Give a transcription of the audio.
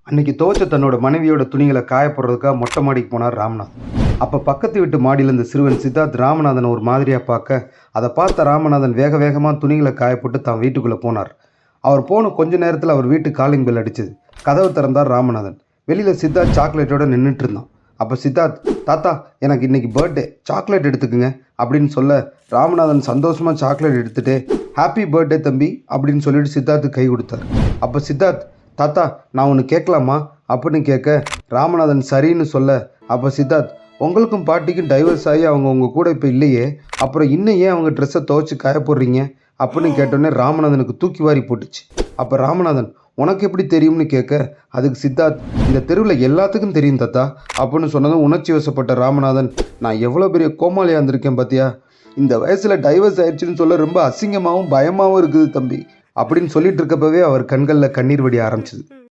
அன்னைக்கு துவைச்ச தன்னோட மனைவியோட துணிகளை காய போடுறதுக்காக மொட்டை மாடிக்கு போனார் ராமநாத். அப்போ பக்கத்து வீட்டு மாடியில் இருந்த சிறுவன் சித்தார்த் ராமநாதனை ஒரு மாதிரியாக பார்க்க, அதை பார்த்த ராமநாதன் வேக வேகமாக துணிகளை காய போட்டு தான் வீட்டுக்குள்ளே போனார். அவர் போன கொஞ்ச நேரத்தில் அவர் வீட்டு காலிங் பெல் அடிச்சது. கதவை திறந்தார் ராமநாதன். வெளியில் சித்தார்த் சாக்லேட்டோட நின்றுட்டு இருந்தான். அப்போ சித்தார்த், தாத்தா எனக்கு இன்னைக்கு பர்த்டே, சாக்லேட் எடுத்துக்குங்க அப்படின்னு சொல்ல, ராமநாதன் சந்தோஷமாக சாக்லேட் எடுத்துகிட்டு ஹாப்பி பர்த்டே தம்பி அப்படின்னு சொல்லிட்டு சித்தார்த்து கை கொடுத்தார். அப்போ சித்தார்த், தாத்தா நான் ஒன்று கேட்கலாமா அப்படின்னு கேட்க, ராமநாதன் சரின்னு சொல்ல, அப்போ சித்தார்த், உங்களுக்கும் பாட்டிக்கும் டைவர்ஸ் ஆகி அவங்க உங்கள் கூட இப்போ இல்லையே, அப்புறம் இன்னும் ஏன் அவங்க ட்ரெஸ்ஸை துவைச்சி காய போடுறீங்க அப்படின்னு கேட்டோடனே ராமநாதனுக்கு தூக்கி வாரி போட்டுச்சு. அப்போ ராமநாதன், உனக்கு எப்படி தெரியும்னு கேட்க, அதுக்கு சித்தார்த், இந்த தெருவில் எல்லாத்துக்கும் தெரியும் தாத்தா அப்படின்னு சொன்னதும் உணர்ச்சி வசப்பட்ட ராமநாதன், நான் எவ்வளோ பெரிய கோமாளியாக இருந்திருக்கேன் பார்த்தியா, இந்த வயசில் டைவர்ஸ் ஆயிடுச்சுன்னு சொல்ல ரொம்ப அசிங்கமாகவும் பயமாகவும் இருக்குது தம்பி அப்படின்னு சொல்லிட்டு இருக்கப்பவே அவர் கண்களில் கண்ணீர் வடிய ஆரம்பிச்சிது.